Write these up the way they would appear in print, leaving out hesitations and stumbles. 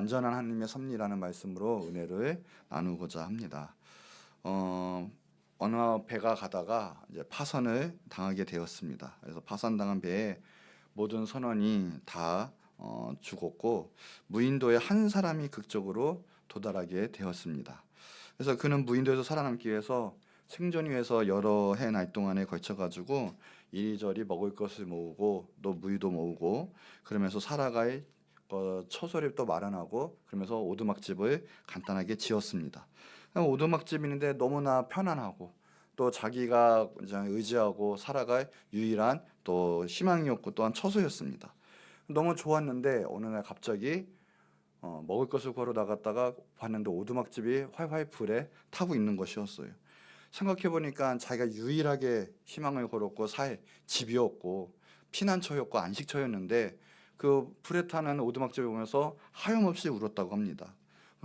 완전한 하나님의 섭리라는 말씀으로 은혜를 나누고자 합니다. 어느 배가 가다가 이제 파선을 당하게 되었습니다. 그래서 파선당한 배에 모든 선원이 다 죽었고 무인도에 한 사람이 극적으로 도달하게 되었습니다. 그래서 그는 무인도에서 살아남기 위해서 생존 위해서 여러 해 날 동안에 걸쳐 가지고 이리저리 먹을 것을 모으고 또 무기도 모으고 그러면서 살아갈 처소를 또 마련하고 그러면서 오두막집을 간단하게 지었습니다. 오두막집인데 너무나 편안하고 또 자기가 이제 의지하고 살아갈 유일한 또 희망이었고 또한 처소였습니다. 너무 좋았는데 어느 날 갑자기 먹을 것을 걸어 나갔다가 봤는데 오두막집이 활활 불에 타고 있는 것이었어요. 생각해 보니까 자기가 유일하게 희망을 걸었고 살 집이었고 피난처였고 안식처였는데 그 불에 타는 오두막집을 보면서 하염없이 울었다고 합니다.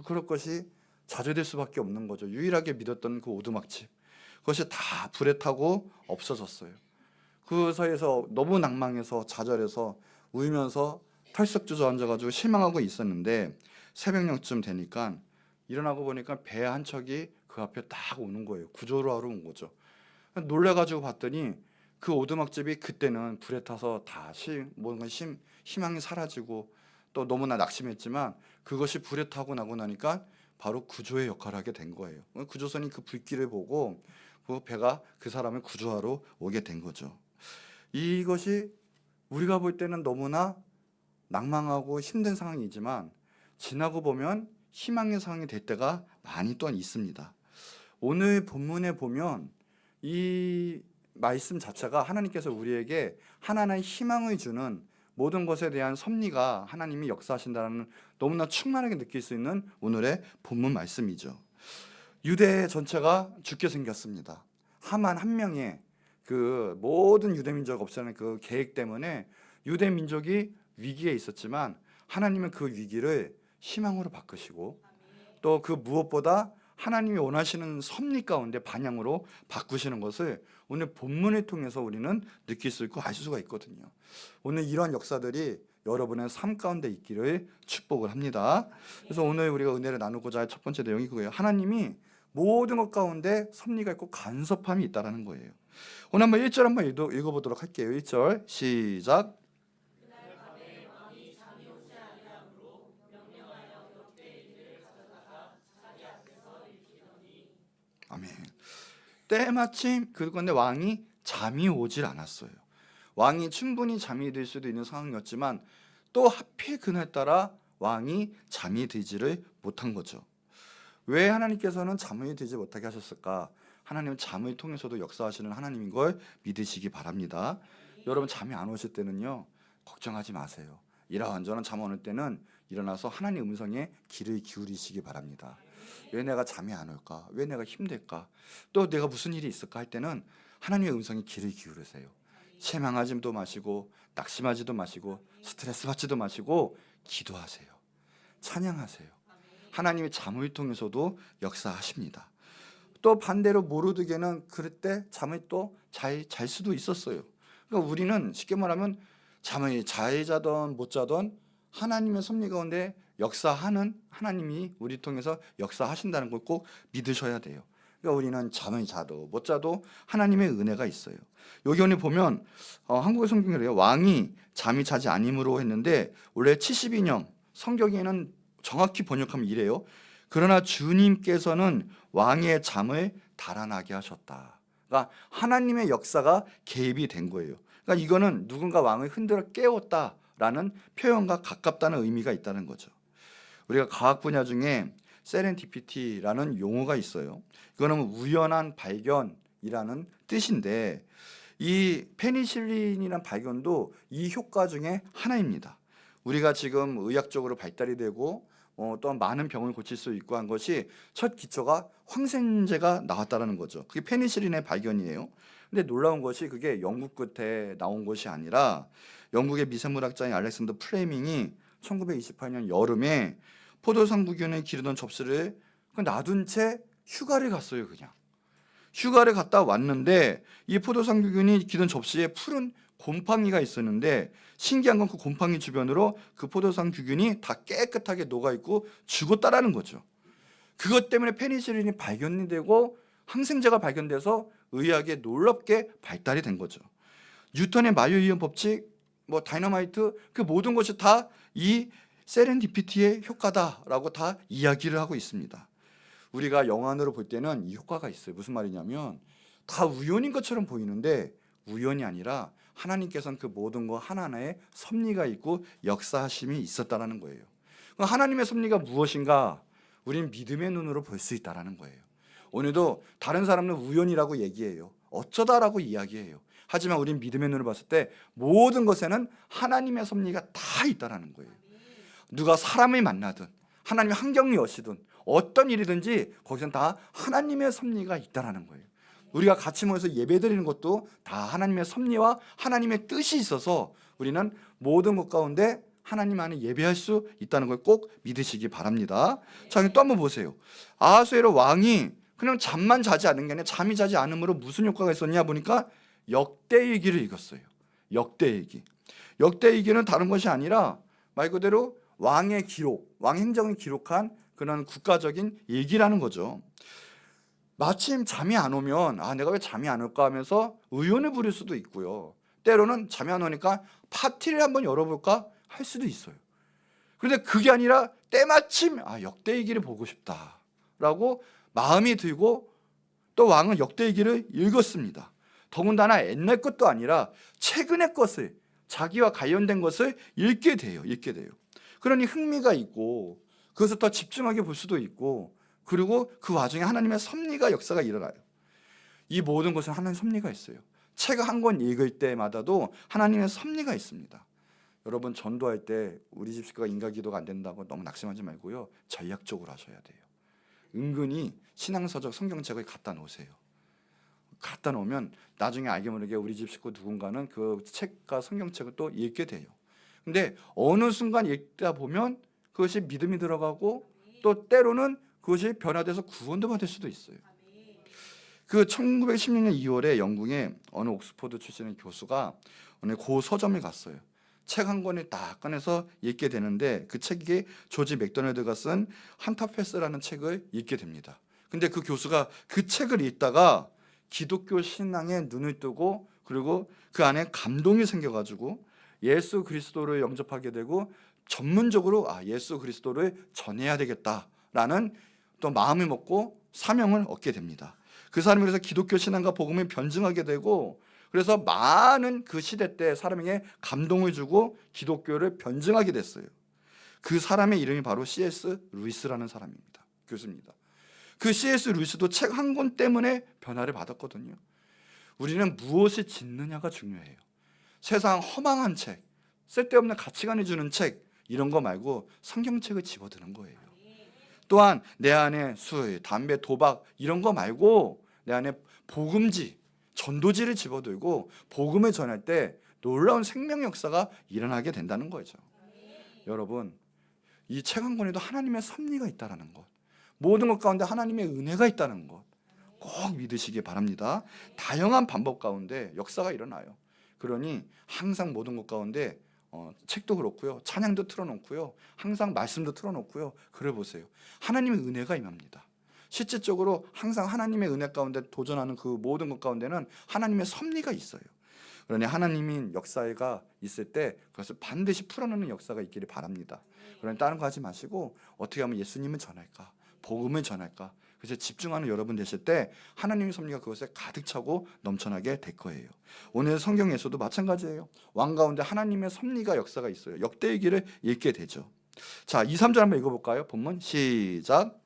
그럴 것이 자제될 수밖에 없는 거죠. 유일하게 믿었던 그 오두막집, 그것이 다 불에 타고 없어졌어요. 그 사이에서 너무 낭망해서 좌절해서 울면서 털썩 주저앉아가지고 실망하고 있었는데 새벽녘쯤 되니까 일어나고 보니까 배 한 척이 그 앞에 딱 오는 거예요. 구조를 하러 온 거죠. 놀래가지고 봤더니 그 오두막집이 그때는 불에 타서 다 뭔가 희망이 사라지고 또 너무나 낙심했지만 그것이 불에 타고 나고 나니까 바로 구조의 역할을 하게 된 거예요. 구조선이 그 불길을 보고 그 배가 그 사람을 구조하러 오게 된 거죠. 이것이 우리가 볼 때는 너무나 낭망하고 힘든 상황이지만 지나고 보면 희망의 상황이 될 때가 많이 또한 있습니다. 오늘 본문에 보면 이 말씀 자체가 하나님께서 우리에게 하나님의 희망을 주는 모든 것에 대한 섭리가 하나님이 역사하신다는 너무나 충만하게 느낄 수 있는 오늘의 본문 말씀이죠. 유대 전체가 죽게 생겼습니다. 하만 한 명의 그 모든 유대 민족 없애는 그 계획 때문에 유대 민족이 위기에 있었지만 하나님은 그 위기를 희망으로 바꾸시고 또 그 무엇보다 하나님이 원하시는 섭리 가운데 반향으로 바꾸시는 것을 오늘 본문을 통해서 우리는 느낄 수 있고 알 수가 있거든요. 오늘 이러한 역사들이 여러분의 삶 가운데 있기를 축복을 합니다. 그래서 오늘 우리가 은혜를 나누고자 할 첫 번째 내용이 그거예요. 하나님이 모든 것 가운데 섭리가 있고 간섭함이 있다라는 거예요. 오늘 한번 1절 한번 읽어보도록 할게요. 1절 시작. 아멘. 때마침 그건데 왕이 잠이 오질 않았어요. 왕이 충분히 잠이 들 수도 있는 상황이었지만 또 하필 그날따라 왕이 잠이 들지를 못한 거죠. 왜 하나님께서는 잠을 들지 못하게 하셨을까? 하나님은 잠을 통해서도 역사하시는 하나님인 걸 믿으시기 바랍니다. 여러분 잠이 안 오실 때는요 걱정하지 마세요. 이러한저런 잠 오는 때는 일어나서 하나님 음성에 귀를 기울이시기 바랍니다. 왜 내가 잠이 안 올까? 왜 내가 힘들까? 또 내가 무슨 일이 있을까 할 때는 하나님의 음성에 귀를 기울이세요. 실망하지도 마시고 낙심하지도 마시고 스트레스 받지도 마시고 기도하세요. 찬양하세요. 하나님의 잠을 통해서도 역사하십니다. 또 반대로 모르드게는 그럴 때 잠을 또 잘 수도 있었어요. 그러니까 우리는 쉽게 말하면 잠을 잘 자던 못 자던 하나님의 섭리 가운데 역사하는 하나님이 우리 통해서 역사하신다는 걸 꼭 믿으셔야 돼요. 그러니까 우리는 잠을 자도 못 자도 하나님의 은혜가 있어요. 여기 오늘 보면 한국의 성경에 그래요. 왕이 잠이 자지 아니므로 했는데 원래 72년 성경에는 정확히 번역하면 이래요. 그러나 주님께서는 왕의 잠을 달아나게 하셨다. 그러니까 하나님의 역사가 개입이 된 거예요. 그러니까 이거는 누군가 왕을 흔들어 깨웠다라는 표현과 가깝다는 의미가 있다는 거죠. 우리가 과학 분야 중에 세렌디피티라는 용어가 있어요. 이거는 우연한 발견이라는 뜻인데 이 페니실린이라는 발견도 이 효과 중에 하나입니다. 우리가 지금 의학적으로 발달이 되고 또한 많은 병을 고칠 수 있고 한 것이 첫 기초가 항생제가 나왔다는 거죠. 그게 페니실린의 발견이에요. 근데 놀라운 것이 그게 영국 끝에 나온 것이 아니라 영국의 미생물학자인 알렉산더 플레밍이 1928년 여름에 포도상구균을 기르던 접시를 놔둔 채 휴가를 갔어요. 그냥 휴가를 갔다 왔는데 이 포도상구균이 기른 접시에 푸른 곰팡이가 있었는데 신기한 건 그 곰팡이 주변으로 그 포도당 규균이 다 깨끗하게 녹아있고 죽었다라는 거죠. 그것 때문에 페니실린이 발견이 되고 항생제가 발견돼서 의학에 놀랍게 발달이 된 거죠. 뉴턴의 마유이온 법칙, 뭐 다이너마이트, 그 모든 것이 다 이 세렌디피티의 효과다라고 다 이야기를 하고 있습니다. 우리가 영안으로 볼 때는 이 효과가 있어요. 무슨 말이냐면 다 우연인 것처럼 보이는데 우연이 아니라 하나님께서는 그 모든 것 하나하나에 섭리가 있고 역사하심이 있었다라는 거예요. 하나님의 섭리가 무엇인가? 우린 믿음의 눈으로 볼 수 있다라는 거예요. 오늘도 다른 사람은 우연이라고 얘기해요. 어쩌다라고 이야기해요. 하지만 우린 믿음의 눈을 봤을 때 모든 것에는 하나님의 섭리가 다 있다라는 거예요. 누가 사람을 만나든 하나님의 환경이 여시든 어떤 일이든지 거기서는 다 하나님의 섭리가 있다라는 거예요. 우리가 같이 모여서 예배드리는 것도 다 하나님의 섭리와 하나님의 뜻이 있어서 우리는 모든 것 가운데 하나님 안에 예배할 수 있다는 걸 꼭 믿으시기 바랍니다. 자, 또 한번 보세요. 아하수에로 왕이 그냥 잠만 자지 않은 게 아니라 잠이 자지 않음으로 무슨 효과가 있었냐 보니까 역대일기를 읽었어요. 역대일기. 역대일기는 다른 것이 아니라 말 그대로 왕의 기록, 왕 행정을 기록한 그런 국가적인 일기라는 거죠. 마침 잠이 안 오면 내가 왜 잠이 안 올까 하면서 의논을 부릴 수도 있고요. 때로는 잠이 안 오니까 파티를 한번 열어볼까 할 수도 있어요. 그런데 그게 아니라 때마침 역대일기를 보고 싶다라고 마음이 들고 또 왕은 역대일기를 읽었습니다. 더군다나 옛날 것도 아니라 최근의 것을, 자기와 관련된 것을 읽게 돼요. 그러니 흥미가 있고 그것을 더 집중하게 볼 수도 있고, 그리고 그 와중에 하나님의 섭리가 역사가 일어나요. 이 모든 것은 하나님의 섭리가 있어요. 책 한 권 읽을 때마다도 하나님의 섭리가 있습니다. 여러분, 전도할 때 우리 집 식구가 인가기도가 안 된다고 너무 낙심하지 말고요, 전략적으로 하셔야 돼요. 은근히 신앙서적 성경책을 갖다 놓으세요. 갖다 놓으면 나중에 알게 모르게 우리 집 식구 누군가는 그 책과 성경책을 또 읽게 돼요. 근데 어느 순간 읽다 보면 그것이 믿음이 들어가고 또 때로는 그것이 변화돼서 구원도 받을 수도 있어요. 그 1916년 2월에 영국의 어느 옥스퍼드 출신의 교수가 어느 고 서점에 갔어요. 책 한 권을 딱 꺼내서 읽게 되는데 그 책이 조지 맥도날드가 쓴 한타페스라는 책을 읽게 됩니다. 근데 그 교수가 그 책을 읽다가 기독교 신앙에 눈을 뜨고, 그리고 그 안에 감동이 생겨가지고 예수 그리스도를 영접하게 되고 전문적으로 예수 그리스도를 전해야 되겠다라는 또 마음을 먹고 사명을 얻게 됩니다. 그 사람이 그래서 기독교 신앙과 복음을 변증하게 되고, 그래서 많은 그 시대 때 사람에게 감동을 주고 기독교를 변증하게 됐어요. 그 사람의 이름이 바로 C.S. 루이스라는 사람입니다. 교수입니다. 그 C.S. 루이스도 책 한 권 때문에 변화를 받았거든요. 우리는 무엇을 짓느냐가 중요해요. 세상 허망한 책, 쓸데없는 가치관을 주는 책, 이런 거 말고 성경책을 집어드는 거예요. 또한 내 안에 술, 담배, 도박 이런 거 말고 내 안에 복음지, 전도지를 집어들고 복음을 전할 때 놀라운 생명 역사가 일어나게 된다는 거죠. 여러분, 이 책 한 권에도 하나님의 섭리가 있다는 것, 모든 것 가운데 하나님의 은혜가 있다는 것 꼭 믿으시기 바랍니다. 다양한 방법 가운데 역사가 일어나요. 그러니 항상 모든 것 가운데 책도 그렇고요, 찬양도 틀어놓고요, 항상 말씀도 틀어놓고요, 그래 보세요. 하나님의 은혜가 임합니다. 실질적으로 항상 하나님의 은혜 가운데 도전하는 그 모든 것 가운데는 하나님의 섭리가 있어요. 그러니 하나님인 역사가 있을 때 그것을 반드시 풀어내는 역사가 있기를 바랍니다. 그러니 다른 거 하지 마시고 어떻게 하면 예수님을 전할까, 복음을 전할까, 그래서 집중하는 여러분 되실 때 하나님의 섭리가 그것에 가득 차고 넘쳐나게 될 거예요. 오늘 성경에서도 마찬가지예요. 왕 가운데 하나님의 섭리가 역사가 있어요. 역대기를 읽게 되죠. 자, 2, 3절 한번 읽어볼까요? 본문 시작.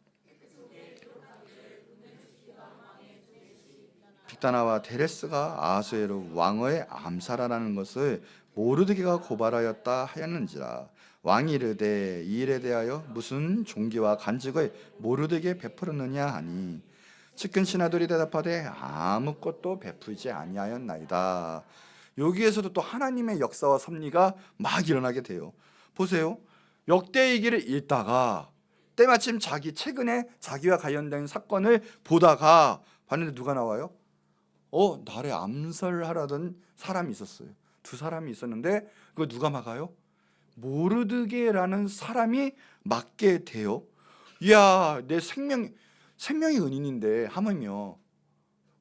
빅다나와 데레스가 아하수에로 왕을 암살하라는 것을 모르드게가 고발하였다 하였는지라. 왕이 이르되 이 일에 대하여 무슨 종기와 간직을 모르드게에 베풀었느냐 하니 측근 신하들이 대답하되 아무것도 베풀지 아니하였나이다. 여기에서도 또 하나님의 역사와 섭리가 막 일어나게 돼요. 보세요. 역대기를 읽다가 때마침 최근에 자기와 관련된 사건을 보다가 봤는데 누가 나와요? 나를 암살하려던 사람이 있었어요. 두 사람이 있었는데 그거 누가 막아요? 모르드게라는 사람이 막게 돼요. 이야, 내 생명이 은인인데 하물며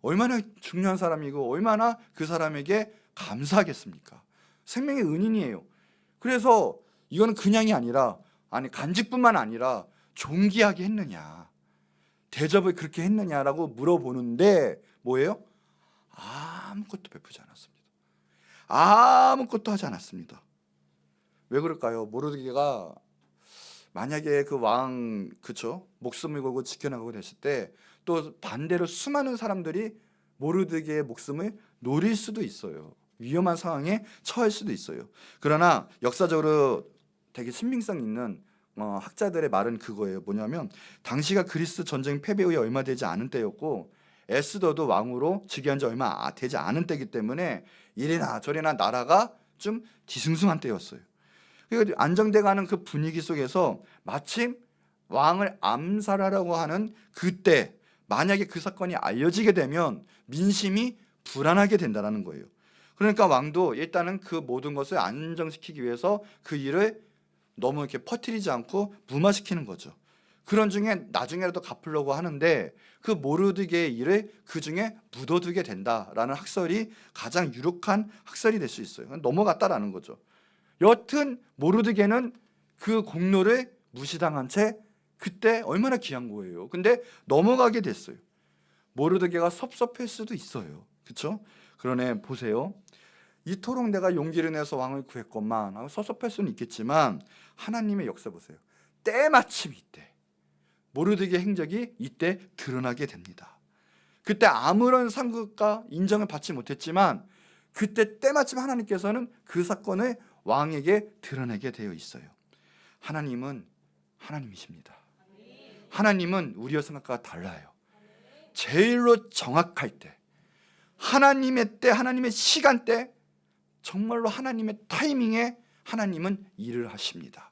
얼마나 중요한 사람이고 얼마나 그 사람에게 감사하겠습니까? 생명의 은인이에요. 그래서 이거는 그냥이 아니라, 아니 간직뿐만 아니라 존귀하게 했느냐, 대접을 그렇게 했느냐라고 물어보는데 뭐예요? 아무것도 베푸지 않았습니다. 아무것도 하지 않았습니다. 왜 그럴까요? 모르드게가 만약에 그 왕, 그쵸, 목숨을 걸고 지켜나가고 됐을 때 또 반대로 수많은 사람들이 모르드게의 목숨을 노릴 수도 있어요. 위험한 상황에 처할 수도 있어요. 그러나 역사적으로 되게 신빙성 있는 학자들의 말은 그거예요. 뭐냐면 당시가 그리스 전쟁 패배 후에 얼마 되지 않은 때였고 에스더도 왕으로 즉위한 지 얼마 되지 않은 때이기 때문에 이래나 저래나 나라가 좀 뒤숭숭한 때였어요. 그러니까 안정돼가는 그 분위기 속에서 마침 왕을 암살하려고 하는 그때 만약에 그 사건이 알려지게 되면 민심이 불안하게 된다는 거예요. 그러니까 왕도 일단은 그 모든 것을 안정시키기 위해서 그 일을 너무 이렇게 퍼뜨리지 않고 무마시키는 거죠. 그런 중에 나중에라도 갚으려고 하는데 그 모르드게의 일을 그 중에 묻어두게 된다라는 학설이 가장 유력한 학설이 될 수 있어요. 넘어갔다라는 거죠. 여튼 모르드게는 그 공로를 무시당한 채 그때 얼마나 귀한 거예요. 근데 넘어가게 됐어요. 모르드게가 섭섭할 수도 있어요. 그렇죠? 그러네, 보세요. 이토록 내가 용기를 내서 왕을 구했건만 하고 섭섭할 수는 있겠지만 하나님의 역사 보세요. 때마침 이때 모르드게 행적이 이때 드러나게 됩니다. 그때 아무런 상급과 인정을 받지 못했지만 그때 때마침 하나님께서는 그 사건을 왕에게 드러내게 되어 있어요. 하나님은 하나님이십니다. 하나님은 우리의 생각과 달라요. 제일로 정확할 때, 하나님의 때, 하나님의 시간대, 정말로 하나님의 타이밍에 하나님은 일을 하십니다.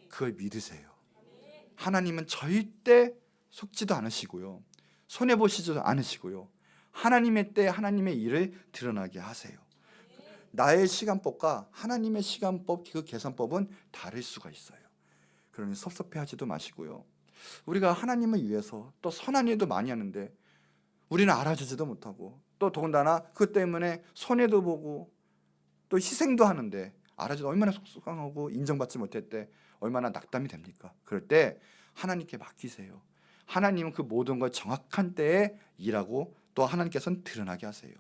그걸 믿으세요. 하나님은 절대 속지도 않으시고요, 손해보시지도 않으시고요, 하나님의 때 하나님의 일을 드러나게 하세요. 나의 시간법과 하나님의 시간법, 그 계산법은 다를 수가 있어요. 그러니 섭섭해하지도 마시고요. 우리가 하나님을 위해서 또 선한 일도 많이 하는데 우리는 알아주지도 못하고 또 더군다나 그 때문에 손해도 보고 또 희생도 하는데 알아주도 얼마나 속상하고 인정받지 못했대 얼마나 낙담이 됩니까? 그럴 때 하나님께 맡기세요. 하나님은 그 모든 걸 정확한 때에 일하고 또 하나님께서는 드러나게 하세요.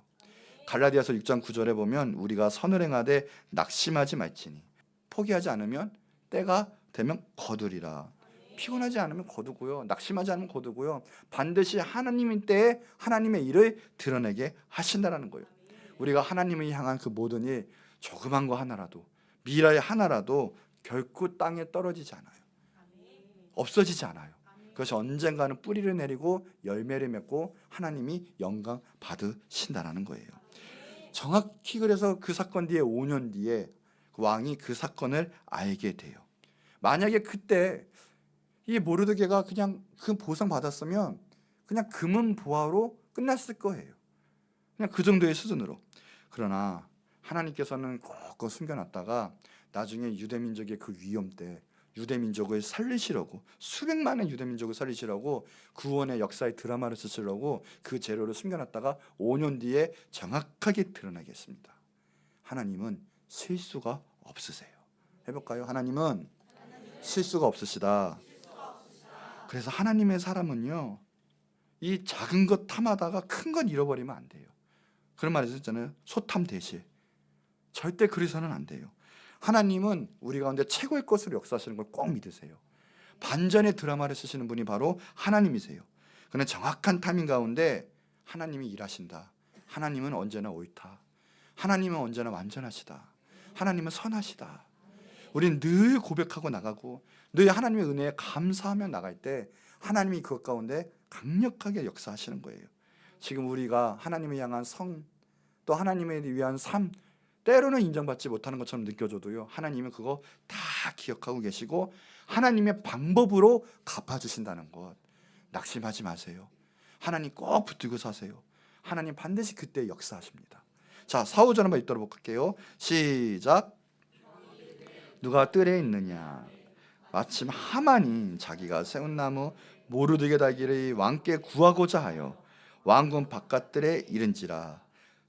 갈라디아서 6장 9절에 보면 우리가 선을 행하되 낙심하지 말지니 포기하지 않으면 때가 되면 거두리라. 피곤하지 않으면 거두고요, 낙심하지 않으면 거두고요, 반드시 하나님의 때에 하나님의 일을 드러내게 하신다라는 거예요. 우리가 하나님을 향한 그 모든 일, 조그만 거 하나라도, 미라의 하나라도 결코 땅에 떨어지지 않아요. 없어지지 않아요. 그것이 언젠가는 뿌리를 내리고 열매를 맺고 하나님이 영광 받으신다라는 거예요. 정확히 그래서 그 사건 뒤에 5년 뒤에 왕이 그 사건을 알게 돼요. 만약에 그때 이 모르드게가 그냥 그 보상 받았으면 그냥 금은 보화로 끝났을 거예요. 그냥 그 정도의 수준으로. 그러나 하나님께서는 꼭 숨겨놨다가 나중에 유대민족의 그 위험 때 유대민족을 살리시려고, 수백만의 유대민족을 살리시려고 구원의 역사의 드라마를 쓰시려고 그 재료를 숨겨놨다가 5년 뒤에 정확하게 드러나겠습니다. 하나님은 실수가 없으세요. 해볼까요? 하나님은 실수가 없으시다. 그래서 하나님의 사람은요, 이 작은 것 탐하다가 큰 건 잃어버리면 안 돼요. 그런 말이 있잖아요. 소탐 대실. 절대 그리서는 안 돼요. 하나님은 우리 가운데 최고의 것으로 역사하시는 걸 꼭 믿으세요. 반전의 드라마를 쓰시는 분이 바로 하나님이세요. 그는 정확한 타이밍 가운데 하나님이 일하신다. 하나님은 언제나 옳다. 하나님은 언제나 완전하시다. 하나님은 선하시다. 우리는 늘 고백하고 나가고 늘 하나님의 은혜에 감사하며 나갈 때 하나님이 그것 가운데 강력하게 역사하시는 거예요. 지금 우리가 하나님을 향한 성, 또 하나님을 위한 삶, 때로는 인정받지 못하는 것처럼 느껴져도요, 하나님은 그거 다 기억하고 계시고 하나님의 방법으로 갚아주신다는 것 낙심하지 마세요. 하나님 꼭 붙들고 사세요. 하나님 반드시 그때 역사하십니다. 자, 4, 5절 한번 읽도록 할게요. 시작. 누가 뜰에 있느냐? 마침 하만이 자기가 세운 나무 모르드게 달기를 왕께 구하고자 하여 왕궁 바깥뜰에 이른지라.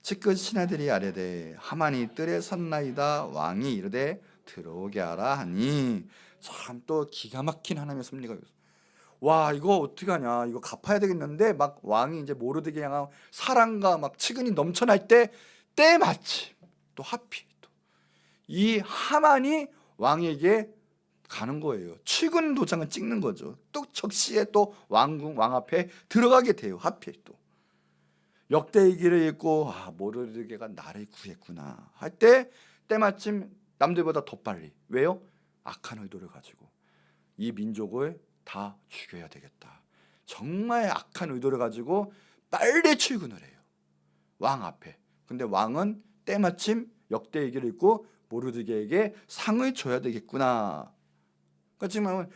측근 신하들이 아뢰되 하만이 뜰에 섰나이다. 왕이 이르되 들어오게 하라 하니. 참 또 기가 막힌 하나님의 섭리가 있어요. 와, 이거 어떻게 하냐, 이거 갚아야 되겠는데 막 왕이 이제 모르드게 향한 사랑과 막 측은이 넘쳐날 때 때마침 또 하필 또 이 하만이 왕에게 가는 거예요. 측은 도장을 찍는 거죠. 또 적시에 또 왕궁 왕 앞에 들어가게 돼요. 하필 또 역대의 길을 읽고 모르드게가 나를 구했구나 할 때 때마침 남들보다 더 빨리. 왜요? 악한 의도를 가지고 이 민족을 다 죽여야 되겠다. 정말 악한 의도를 가지고 빨리 출근을 해요. 왕 앞에. 근데 왕은 때마침 역대의 길을 읽고 모르드게에게 상을 줘야 되겠구나. 그러니까 지금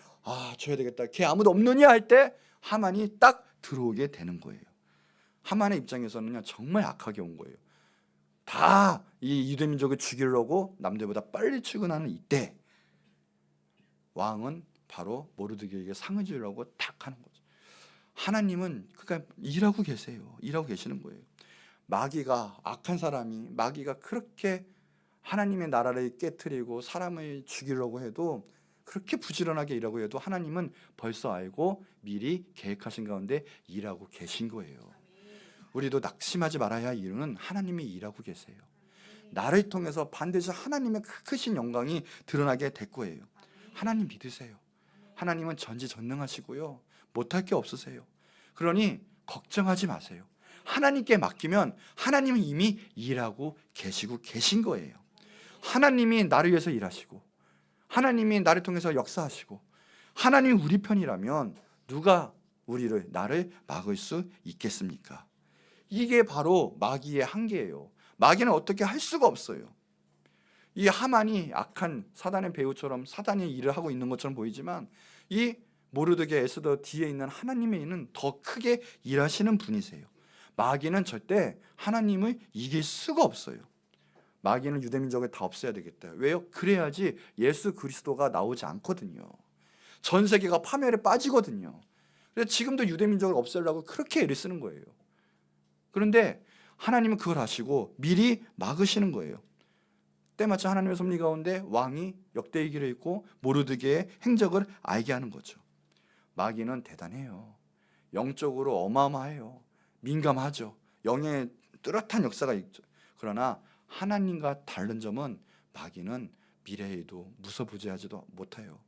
줘야 되겠다. 걔 아무도 없느냐 할 때 하만이 딱 들어오게 되는 거예요. 하만의 입장에서는 정말 악하게 온 거예요. 다 이 유대민족을 죽이려고 남들보다 빨리 출근하는 이때 왕은 바로 모르드게에게 상을 주려고 딱 하는 거죠. 하나님은 그러니까 일하고 계세요. 일하고 계시는 거예요. 마귀가, 악한 사람이, 마귀가 그렇게 하나님의 나라를 깨트리고 사람을 죽이려고 해도, 그렇게 부지런하게 일하고 해도 하나님은 벌써 알고 미리 계획하신 가운데 일하고 계신 거예요. 우리도 낙심하지 말아야 할 이유는 하나님이 일하고 계세요. 나를 통해서 반드시 하나님의 크신 영광이 드러나게 될 거예요. 하나님 믿으세요. 하나님은 전지전능하시고요, 못할 게 없으세요. 그러니 걱정하지 마세요. 하나님께 맡기면 하나님은 이미 일하고 계시고 계신 거예요. 하나님이 나를 위해서 일하시고 하나님이 나를 통해서 역사하시고 하나님이 우리 편이라면 누가 나를 막을 수 있겠습니까? 이게 바로 마귀의 한계예요. 마귀는 어떻게 할 수가 없어요. 이 하만이 악한 사단의 배우처럼 사단이 일을 하고 있는 것처럼 보이지만 이 모르드게 에스더 뒤에 있는 하나님의 일은 더 크게 일하시는 분이세요. 마귀는 절대 하나님을 이길 수가 없어요. 마귀는 유대민족을 다 없애야 되겠다. 왜요? 그래야지 예수 그리스도가 나오지 않거든요. 전 세계가 파멸에 빠지거든요. 그래서 지금도 유대민족을 없애려고 그렇게 애를 쓰는 거예요. 그런데 하나님은 그걸 아시고 미리 막으시는 거예요. 때마침 하나님의 섭리 가운데 왕이 역대의 길을 읽고 모르드게의 행적을 알게 하는 거죠. 마귀는 대단해요. 영적으로 어마어마해요. 민감하죠. 영의 뚜렷한 역사가 있죠. 그러나 하나님과 다른 점은 마귀는 미래에도 무서부지하지도 못해요.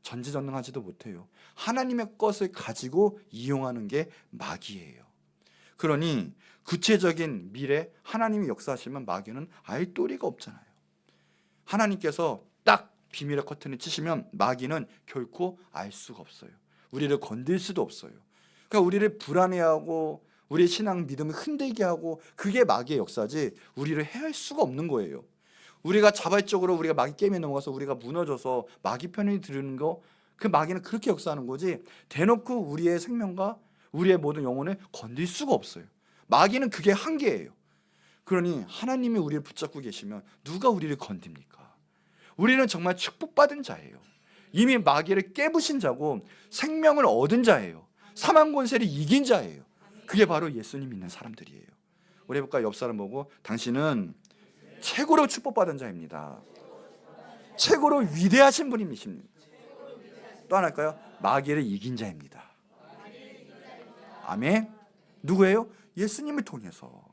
전지전능하지도 못해요. 하나님의 것을 가지고 이용하는 게 마귀예요. 그러니 구체적인 미래 하나님이 역사하시면 마귀는 알 도리가 없잖아요. 하나님께서 딱 비밀의 커튼을 치시면 마귀는 결코 알 수가 없어요. 우리를 건들 수도 없어요. 그러니까 우리를 불안해하고 우리의 신앙 믿음을 흔들게 하고, 그게 마귀의 역사지 우리를 해할 수가 없는 거예요. 우리가 자발적으로 우리가 마귀 게임에 넘어가서 우리가 무너져서 마귀 편을 들으는 거, 그 마귀는 그렇게 역사하는 거지 대놓고 우리의 생명과 우리의 모든 영혼을 건들 수가 없어요. 마귀는 그게 한계예요. 그러니 하나님이 우리를 붙잡고 계시면 누가 우리를 건듭니까? 우리는 정말 축복받은 자예요. 이미 마귀를 깨부신 자고 생명을 얻은 자예요. 사망 권세를 이긴 자예요. 그게 바로 예수님 믿는 사람들이에요. 우리 해볼까요? 옆 사람 보고, 당신은 최고로 축복받은 자입니다. 최고로 위대하신 분이십니다. 또 하나 할까요? 마귀를 이긴 자입니다. 아멘. 누구예요? 예수님을 통해서.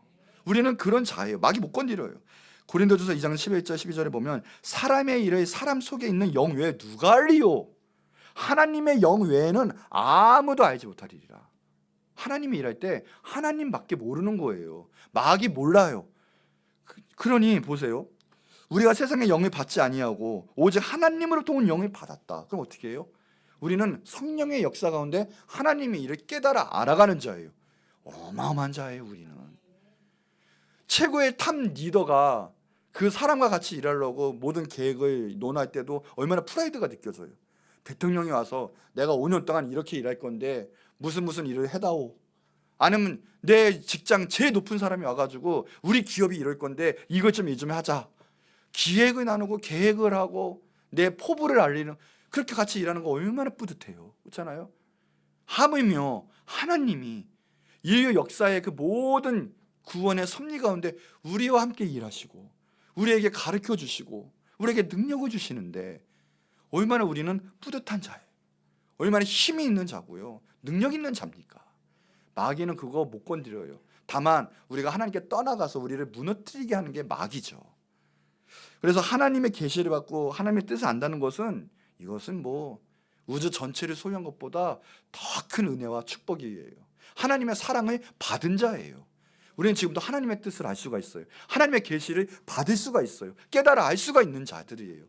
우리는 그런 자예요. 마귀 못 건드려요. 고린도전서 2장 11절 12절에 보면 사람의 일을 사람 속에 있는 영 외에 누가 알리요? 하나님의 영 외에는 아무도 알지 못하리라. 하나님이 일할 때 하나님밖에 모르는 거예요. 마귀 몰라요. 그러니 보세요. 우리가 세상의 영을 받지 아니하고 오직 하나님으로부터 온 영을 받았다. 그럼 어떻게 해요? 우리는 성령의 역사 가운데 하나님의 일을 깨달아 알아가는 자예요. 어마어마한 자예요. 우리는 최고의 탑 리더가 그 사람과 같이 일하려고 모든 계획을 논할 때도 얼마나 프라이드가 느껴져요. 대통령이 와서 내가 5년 동안 이렇게 일할 건데 무슨 일을 해다오. 아니면 내 직장 제일 높은 사람이 와가지고 우리 기업이 이럴 건데 이것 좀 요즘에 하자. 기획을 나누고 계획을 하고 내 포부를 알리는, 그렇게 같이 일하는 거 얼마나 뿌듯해요. 그렇잖아요. 하물며 하나님이 인류 역사의 그 모든 구원의 섭리 가운데 우리와 함께 일하시고 우리에게 가르쳐 주시고 우리에게 능력을 주시는데 얼마나 우리는 뿌듯한 자예요. 얼마나 힘이 있는 자고요. 능력 있는 자입니까? 마귀는 그거 못 건드려요. 다만 우리가 하나님께 떠나가서 우리를 무너뜨리게 하는 게 마귀죠. 그래서 하나님의 계시를 받고 하나님의 뜻을 안다는 것은, 이것은 뭐 우주 전체를 소유한 것보다 더 큰 은혜와 축복이에요. 하나님의 사랑을 받은 자예요. 우리는 지금도 하나님의 뜻을 알 수가 있어요. 하나님의 계시를 받을 수가 있어요. 깨달아 알 수가 있는 자들이에요.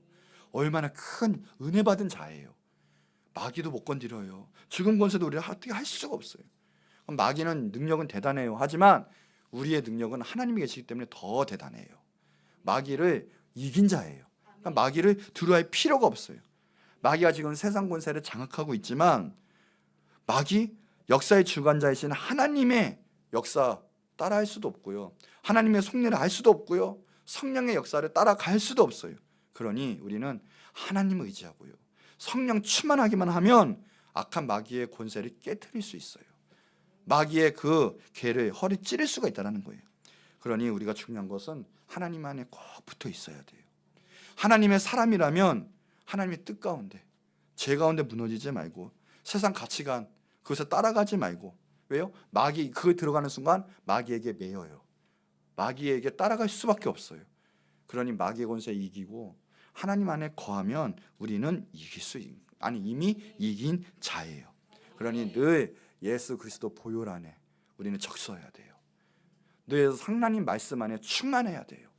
얼마나 큰 은혜 받은 자예요. 마귀도 못 건드려요. 죽은 권세도 우리가 어떻게 할 수가 없어요. 마귀는 능력은 대단해요. 하지만 우리의 능력은 하나님이 계시기 때문에 더 대단해요. 마귀를 이긴 자예요. 그러니까 마귀를 두려워할 필요가 없어요. 마귀가 지금 세상 권세를 장악하고 있지만 마귀, 역사의 주관자이신 하나님의 역사 따라할 수도 없고요. 하나님의 속내를 알 수도 없고요. 성령의 역사를 따라갈 수도 없어요. 그러니 우리는 하나님을 의지하고요. 성령 충만하기만 하면 악한 마귀의 권세를 깨트릴 수 있어요. 마귀의 그 괴를 허리 찌를 수가 있다는 거예요. 그러니 우리가 중요한 것은 하나님 안에 꼭 붙어 있어야 돼요. 하나님의 사람이라면 하나님의 뜻 가운데, 죄 가운데 무너지지 말고 세상 가치관 그것에 따라가지 말고. 왜요? 마귀 그 들어가는 순간 마귀에게 매여요. 마귀에게 따라갈 수밖에 없어요. 그러니 마귀의 권세에 이기고 하나님 안에 거하면 우리는 이길 수 아니 이미 이긴 자예요. 그러니 늘 예수 그리스도 보혈 안에 우리는 적셔야 돼요. 늘 하나님 말씀 안에 충만해야 돼요.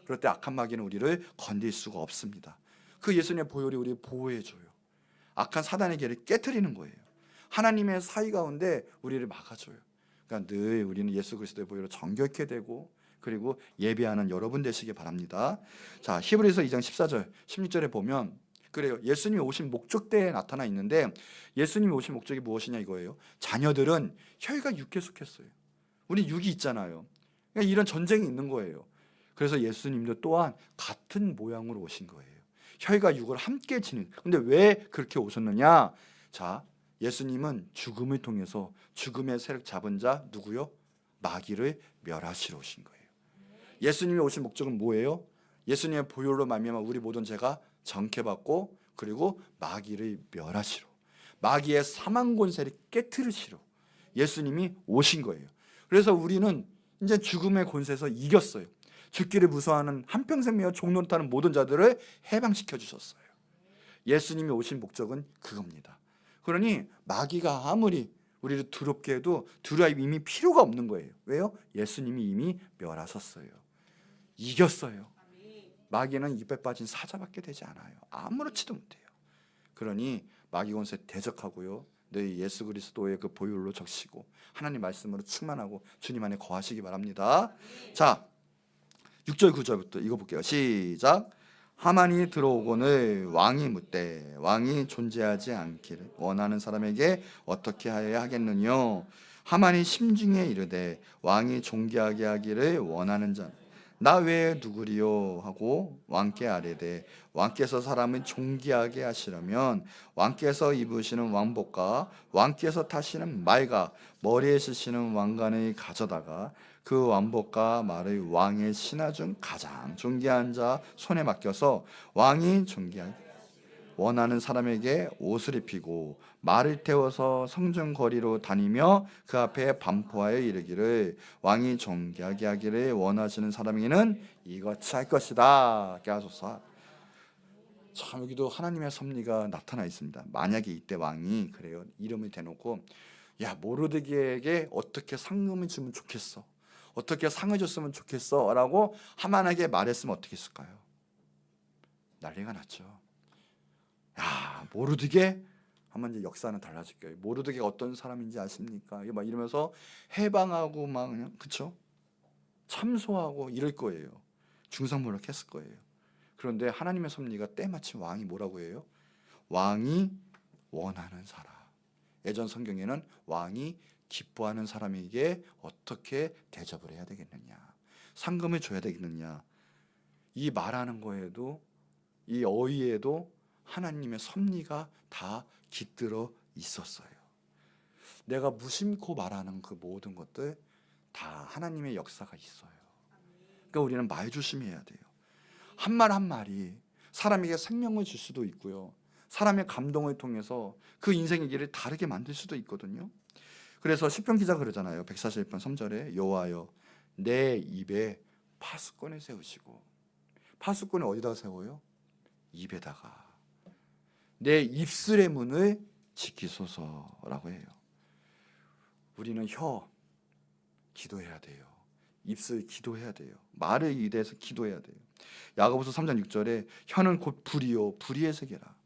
그럴 때 악한 마귀는 우리를 건들 수가 없습니다. 그 예수님의 보혈이 우리를 보호해줘요. 악한 사단의 길을 깨트리는 거예요. 하나님의 사이 가운데 우리를 막아줘요. 그러니까 늘 우리는 예수 그리스도의 보혈로 정결케 되고 그리고 예배하는 여러분 되시기 바랍니다. 자, 히브리서 2장 14절 16절에 보면 그래요. 예수님이 오신 목적대에 나타나 있는데 예수님이 오신 목적이 무엇이냐 이거예요. 자녀들은 혈과 육에 속했어요. 우리 육이 있잖아요. 그러니까 이런 전쟁이 있는 거예요. 그래서 예수님도 또한 같은 모양으로 오신 거예요. 혈과 육을 함께 지닌. 근데 왜 그렇게 오셨느냐? 자, 예수님은 죽음을 통해서 죽음의 세력 잡은 자 누구요? 마귀를 멸하시러 오신 거예요. 예수님이 오신 목적은 뭐예요? 예수님의 보혈로 말미암아 우리 모든 죄가 정케받고 그리고 마귀를 멸하시러, 마귀의 사망 권세를 깨트리시러 예수님이 오신 거예요. 그래서 우리는 이제 죽음의 권세에서 이겼어요. 죽기를 무서워하는 한평생 매어 종노릇하는 모든 자들을 해방시켜 주셨어요. 예수님이 오신 목적은 그겁니다. 그러니 마귀가 아무리 우리를 두렵게 해도 두려울 이미 필요가 없는 거예요. 왜요? 예수님이 이미 멸하셨어요. 이겼어요. 마귀는 입에 빠진 사자밖에 되지 않아요. 아무렇지도 못해요. 그러니 마귀 권세 대적하고요. 늘 예수 그리스도의 그 보혈로 적시고 하나님 말씀으로 충만하고 주님 안에 거하시기 바랍니다. 자, 6절 9절부터 읽어볼게요. 시작. 하만이 들어오거늘 왕이 묻되 왕이 존재하지 않기를 원하는 사람에게 어떻게 하여야 하겠느뇨. 하만이 심중에 이르되 왕이 존귀하게 하기를 원하는 자 나 외에 누구리요 하고 왕께 아뢰되 왕께서 사람을 존귀하게 하시려면 왕께서 입으시는 왕복과 왕께서 타시는 말과 머리에 쓰시는 왕관을 가져다가 그 왕복과 말을 왕의 신하 중 가장 존귀한 자 손에 맡겨서 왕이 존귀하게 원하는 사람에게 옷을 입히고 말을 태워서 성중 거리로 다니며 그 앞에 반포하여 이르기를 왕이 존귀하게 하기를 원하시는 사람에게는 이같이 할 것이다. 하소서. 참 여기도 하나님의 섭리가 나타나 있습니다. 만약에 이때 왕이 그래요. 이름을 대놓고 야 모르드게에게 어떻게 상금을 주면 좋겠어. 어떻게 상을 줬으면 좋겠어 라고 하만에게 말했으면 어떻게 했을까요? 난리가 났죠. 야 모르드게 하면 이제 역사는 달라질 거예요. 모르드게가 어떤 사람인지 아십니까? 막 이러면서 해방하고 막 그냥 그쵸? 참소하고 이럴 거예요. 중상모략 했을 거예요. 그런데 하나님의 섭리가 때마침 왕이 뭐라고 해요? 왕이 원하는 사람. 예전 성경에는 왕이 기뻐하는 사람에게 어떻게 대접을 해야 되겠느냐, 상금을 줘야 되겠느냐. 이 말하는 거에도, 이 어휘에도 하나님의 섭리가 다 깃들어 있었어요. 내가 무심코 말하는 그 모든 것들 다 하나님의 역사가 있어요. 그러니까 우리는 말 조심해야 돼요. 한 말 한 말이 사람에게 생명을 줄 수도 있고요, 사람의 감동을 통해서 그 인생의 길을 다르게 만들 수도 있거든요. 그래서 시편 기자가 그러잖아요. 141편 3절에 여호와여 내 입에 파수꾼을 세우시고, 파수꾼을 어디다 세워요? 입에다가. 내 입술의 문을 지키소서라고 해요. 우리는 혀 기도해야 돼요. 입술 기도해야 돼요. 말을 입에서 기도해야 돼요. 야고보서 3장 6절에 혀는 곧 불이요 불의의 세계라.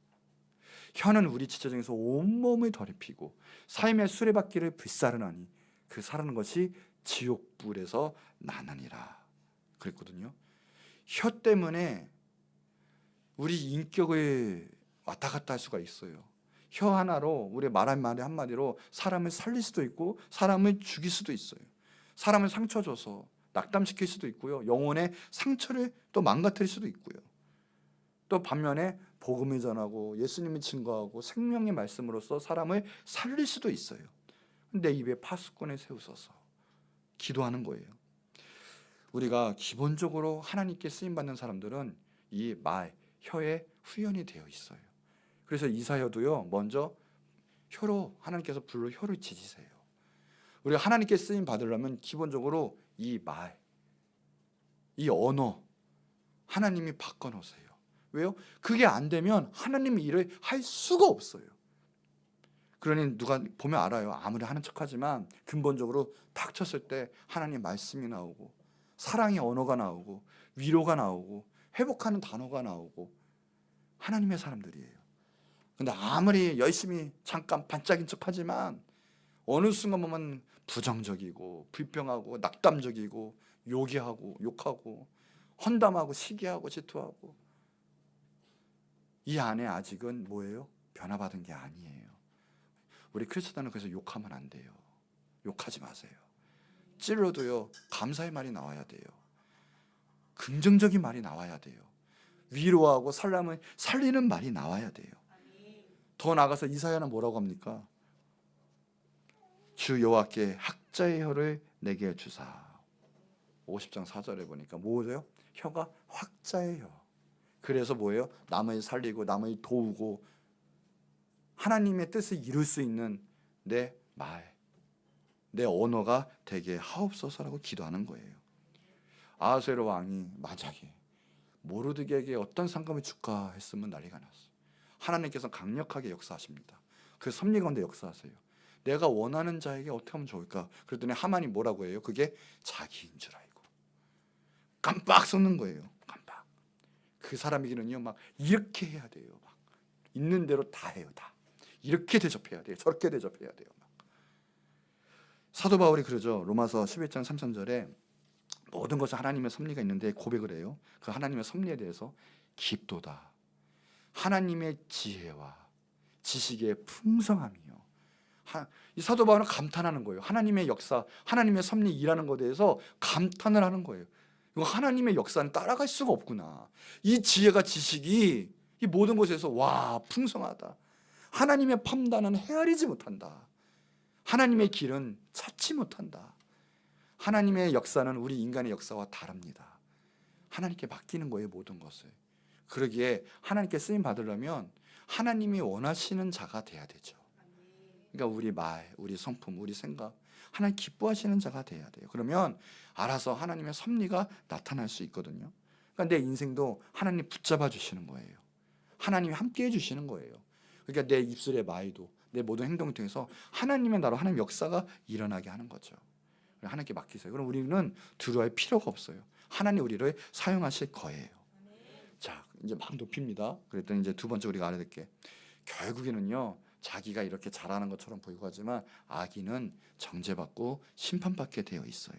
혀는 우리 지체 중에서 온몸을 더럽히고 삶의 수레바퀴를 불사르나니 그 사르는 것이 지옥불에서 나느니라 그랬거든요. 혀 때문에 우리 인격을 왔다 갔다 할 수가 있어요. 혀 하나로, 우리 말 한마디로 사람을 살릴 수도 있고 사람을 죽일 수도 있어요. 사람을 상처 줘서 낙담시킬 수도 있고요, 영혼의 상처를 또 망가뜨릴 수도 있고요. 또 반면에 복음을 전하고 예수님을 증거하고 생명의 말씀으로써 사람을 살릴 수도 있어요. 내 입에 파수꾼을 세우소서 기도하는 거예요. 우리가 기본적으로 하나님께 쓰임받는 사람들은 이 말, 혀에 후연이 되어 있어요. 그래서 이사야도요, 먼저 혀로, 하나님께서 불로 혀를 지지세요. 우리가 하나님께 쓰임 받으려면 기본적으로 이 말, 이 언어 하나님이 바꿔놓으세요. 왜요? 그게 안 되면 하나님의 일을 할 수가 없어요. 그러니 누가 보면 알아요. 아무리 하는 척하지만 근본적으로 닥쳤을 때 하나님 말씀이 나오고 사랑의 언어가 나오고 위로가 나오고 회복하는 단어가 나오고 하나님의 사람들이에요. 근데 아무리 열심히 잠깐 반짝인 척하지만 어느 순간 보면 부정적이고 불평하고 낙담적이고 욕하고 헌담하고 시기하고 질투하고, 이 안에 아직은 뭐예요? 변화받은 게 아니에요. 우리 크리스천은 그래서 욕하면 안 돼요. 욕하지 마세요. 찔러도요, 감사의 말이 나와야 돼요. 긍정적인 말이 나와야 돼요. 위로하고 사람을 살리는 말이 나와야 돼요. 더 나아가서 이사야는 뭐라고 합니까? 주 여호와께 학자의 혀를 내게 주사. 50장 4절에 보니까 뭐예요? 혀가 학자의 혀. 그래서 뭐예요? 남을 살리고 남을 도우고 하나님의 뜻을 이룰 수 있는 내 말, 내 언어가 되게 하옵소서라고 기도하는 거예요. 아하수에로 왕이 만약에 모르드게에게 어떤 상금을 줄까 했으면 난리가 났어요. 하나님께서 강력하게 역사하십니다. 그 섭리 가운데 역사하세요. 내가 원하는 자에게 어떻게 하면 좋을까? 그랬더니 하만이 뭐라고 해요? 그게 자기인 줄 알고 깜빡 쏟는 거예요. 깜빡. 그 사람에게는요, 막 이렇게 해야 돼요. 막 있는 대로 다 해요. 다 이렇게 대접해야 돼요. 저렇게 대접해야 돼요. 막. 사도 바울이 그러죠. 로마서 11장 33절에 모든 것은 하나님의 섭리가 있는데 고백을 해요. 그 하나님의 섭리에 대해서 깊도다. 하나님의 지혜와 지식의 풍성함이요. 이 사도 바울은 감탄하는 거예요. 하나님의 역사, 하나님의 섭리 일하는 것에 대해서 감탄을 하는 거예요. 이거 하나님의 역사는 따라갈 수가 없구나. 이 지혜가 지식이 이 모든 것에서 와 풍성하다. 하나님의 판단은 헤아리지 못한다. 하나님의 길은 찾지 못한다. 하나님의 역사는 우리 인간의 역사와 다릅니다. 하나님께 맡기는 거예요, 모든 것을. 그러기에 하나님께 쓰임 받으려면 하나님이 원하시는 자가 돼야 되죠. 그러니까 우리 말, 우리 성품, 우리 생각, 하나님 기뻐하시는 자가 돼야 돼요. 그러면 알아서 하나님의 섭리가 나타날 수 있거든요. 그러니까 내 인생도 하나님 붙잡아 주시는 거예요. 하나님이 함께해 주시는 거예요. 그러니까 내 입술의 말도, 내 모든 행동을 통해서 하나님의 나라로 하나님의 역사가 일어나게 하는 거죠. 하나님께 맡기세요. 그럼 우리는 두려워할 필요가 없어요. 하나님 우리를 사용하실 거예요. 자, 이제 막 높입니다. 그랬더니 이제 두 번째 우리가 알아야 될 게, 결국에는요, 자기가 이렇게 잘하는 것처럼 보이고 하지만 악인은 정죄받고 심판받게 되어 있어요.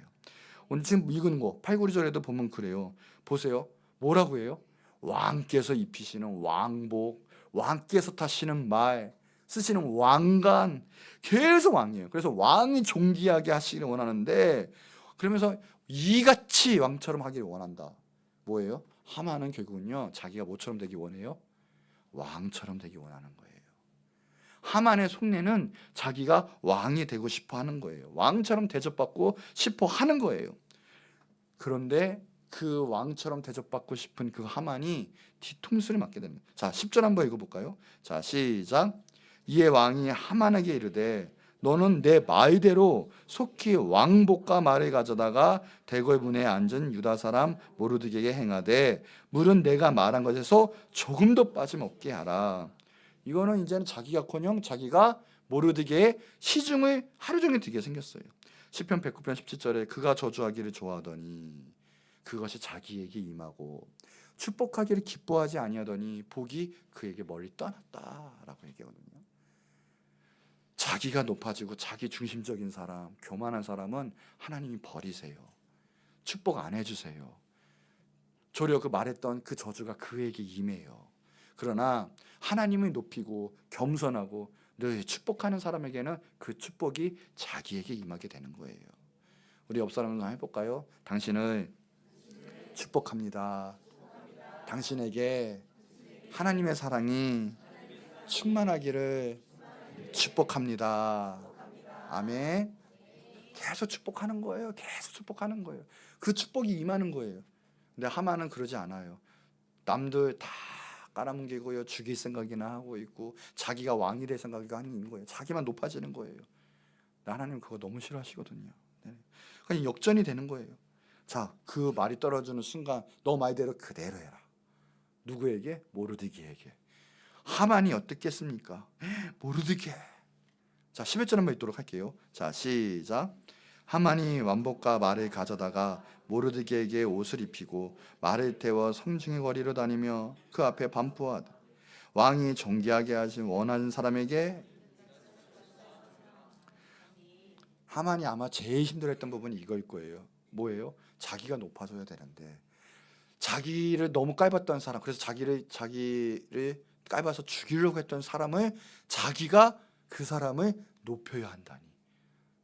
오늘 지금 읽은 거 8, 9절에도 보면 그래요. 보세요. 뭐라고 해요? 왕께서 입히시는 왕복, 왕께서 타시는 말, 쓰시는 왕관, 계속 왕이에요. 그래서 왕이 존귀하게 하시기를 원하는데, 그러면서 이같이 왕처럼 하기를 원한다. 뭐예요? 하만은 결국은요, 자기가 뭐처럼 되기 원해요? 왕처럼 되기 원하는 거예요. 하만의 속내는 자기가 왕이 되고 싶어 하는 거예요. 왕처럼 대접받고 싶어 하는 거예요. 그런데 그 왕처럼 대접받고 싶은 그 하만이 뒤통수를 맞게 됩니다. 자, 10절 한번 읽어볼까요? 자, 시작. 이에 왕이 하만에게 이르되 너는 내 말대로 속히 왕복과 말을 가져다가 대궐 문에 앉은 유다 사람 모르드게에게 행하되 물은 내가 말한 것에서 조금도 빠짐없게 하라. 이거는 이제는 자기가커녕 자기가 모르드게의 시중을 하루 종일 듣게 생겼어요. 시편 109편 17절에 그가 저주하기를 좋아하더니 그것이 자기에게 임하고 축복하기를 기뻐하지 아니하더니 복이 그에게 멀리 떠났다라고 얘기하거든요. 자기가 높아지고 자기 중심적인 사람, 교만한 사람은 하나님이 버리세요. 축복 안 해주세요. 조려 그 말했던 그 저주가 그에게 임해요. 그러나 하나님을 높이고 겸손하고 늘 축복하는 사람에게는 그 축복이 자기에게 임하게 되는 거예요. 우리 옆 사람을 한번 해볼까요? 당신을 축복합니다. 당신에게 하나님의 사랑이 충만하기를 축복합니다. 아멘. 계속 축복하는 거예요. 계속 축복하는 거예요. 그 축복이 임하는 거예요. 근데 하만은 그러지 않아요. 남들 다 깔아뭉개고요, 죽일 생각이나 하고 있고 자기가 왕이 될 생각이 하는 거예요. 자기만 높아지는 거예요. 하나님 그거 너무 싫어하시거든요. 그냥 역전이 되는 거예요. 자, 그 말이 떨어지는 순간 너 말대로 그대로 해라. 누구에게? 모르드게에게. 하만이 어떻겠습니까? 모르드게. 자, 11절 한번 읽도록 할게요. 자, 시작. 하만이 왕복과 말을 가져다가 모르드게에게 옷을 입히고 말을 태워 성중의 거리로 다니며 그 앞에 반포하다. 왕이 존귀하게 하신 원하는 사람에게. 하만이 아마 제일 힘들어했던 부분이 이거일 거예요. 뭐예요? 자기가 높아져야 되는데 자기를 너무 깔봤던 사람, 그래서 자기를 깔봐서 죽이려고 했던 사람을 자기가 그 사람을 높여야 한다니.